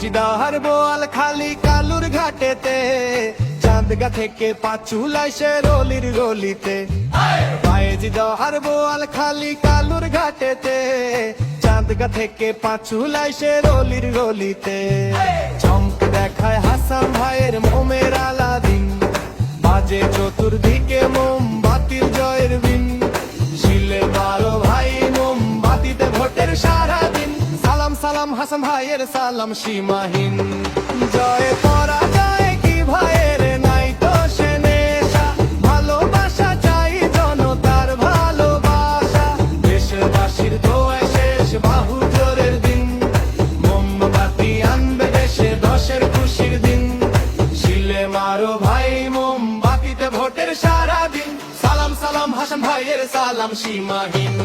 বায়েজিদার বোয়াল খালি কালুর ঘাটেতে, চাঁদগা থেকে পাঁচুলাই সে রলির গলিতে। বায়েজিদার বোয়াল খালি কালুর ঘাটেতে, চাঁদগা থেকে পাঁচুলাই সে রলির গলিতে। চমক দেখায় হাসান ভাইয়ের মোমের আলাদিন, বাজে চতুর্দিকে মোমবাতির জয়ের বিন। শিলে মারো ভাই মোমবাতিতে ভোটের সারাদিন, সালাম সালাম হাসান ভাইয়ের সালাম সীমাহীন। জয় পরাজয় কি ভাইয়ের নাই তো সে নেশা, ভালোবাসা চাই জনতার ভালোবাসা। দেশবাসীর দোয়া শেষ বাহু জোরের দিন, মোমবাতি আনবে দেশে দশের খুশির দিন। শিলে মারো ভাই মোমবাতিতে ভোটের সারাদিন, সালাম সালাম হাসান ভাইয়ের সালাম সীমাহীন।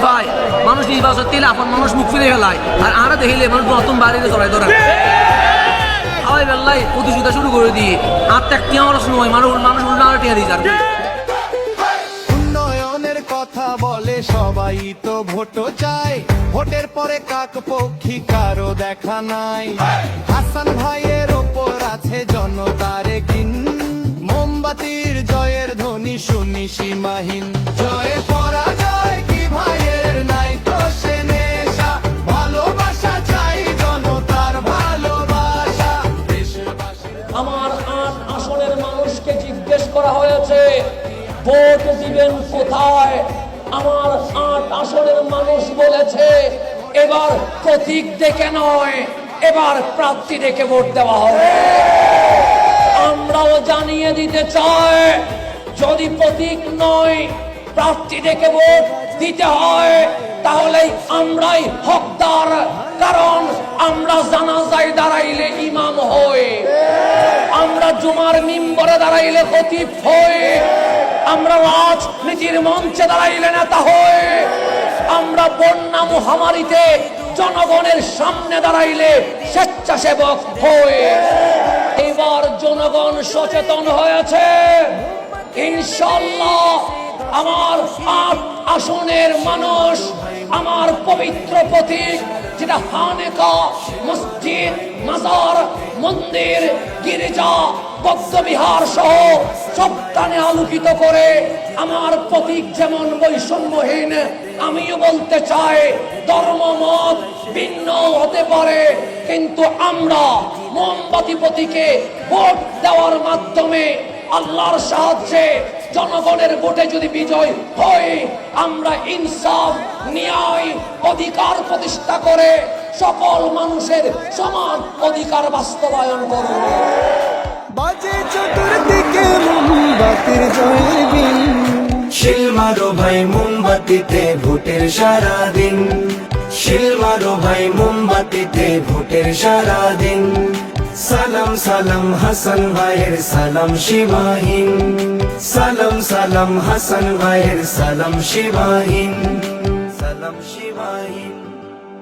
ভাই মানুষ নির্বাচন দিলে আপন মানুষ মুখ ফিরে ফেলায়, আর আরা দেখিলে মানুষ নতুন বাড়িতে চড়াই ধরে হাওয়াই বেল্লাই প্রতিযোগিতা শুরু করে দিয়ে আর ত্যাগটি আমার নয়, মানুষ উল্টা টিয়া দিয়ে যাবে। উন্নয়নের কথা বলে সবাই তো ভোটও চায়, ভোটের পরে কাক পক্ষী কারো দেখা নাই। হাসান ভাইয়ের ওপর আছে জনতার কিন, মোমবাতির জয়ের ধ্বনি শুনি সীমাহীন। জয় পরাজয় কি ভাইয়ের নাই তো সে নেশা, ভালোবাসা চাই জনতার ভালোবাসা। আমার ৮ আসনের মানুষকে জিজ্ঞেস করা হয়েছে ভোট দিবেন কোথায়। আমার ৮ আসনের মানুষ বলেছে এবার প্রতীক দেখে নয়, এবার প্রার্থী দেখে ভোট দেওয়া হবে। আমরাও জানিয়ে দিতে চাই যদি প্রতীক নয় প্রার্থী দেখে ভোট দিতে হয় তাহলে আমরাই হকদার, কারণ আমরা জানাজায় দাঁড়াইলে ইমাম হই, আমরা জুমার মিম্বরে দাঁড়াইলে খতিব হই, আমরা রাজনীতির মঞ্চে দাঁড়াইলে নেতা হই, আমরা বন্যা মহামারীতে জনগণের সামনে দাঁড়াইলে স্বেচ্ছাসেবক হই। এবার জনগণ সচেতন হয়েছে, ইনশাআল্লাহ আমার ৮ আসনের মানুষ আমার পবিত্র প্রতীক যেটা খানেকা, মসজিদ, মাজার, মন্দির, গির্জা, বৌদ্ধবিহার সহ সবটানে আলোকিত করে আমার প্রতীক যেমন বৈষম্যহীন, আমিও বলতে চাই ধর্ম মত ভিন্ন হতে পারে কিন্তু আমরা মোমবাতি প্রতীকে ভোট দেওয়ার মাধ্যমে আল্লাহর সাহায্যে জনগণের ভোটে যদি বিজয় হয় আমরা ইনসাফ, ন্যায়, অধিকার প্রতিষ্ঠা করে সকল মানুষের সমান অধিকার বাস্তবায়ন করব। বাজে চতুর্দিকে মোমবাতির জয়ের বিন, শিল মারো ভাই মোমবাতিতে ভোটের সারাদিন, শিল মারো ভাই মোমবাতিতে ভোটের সারাদিন। সালাম সালাম হাসান ভাইয়ের সালাম সীমাহীন, সালাম সালাম হাসান ভাইয়ের সালাম সীমাহীন, সালাম।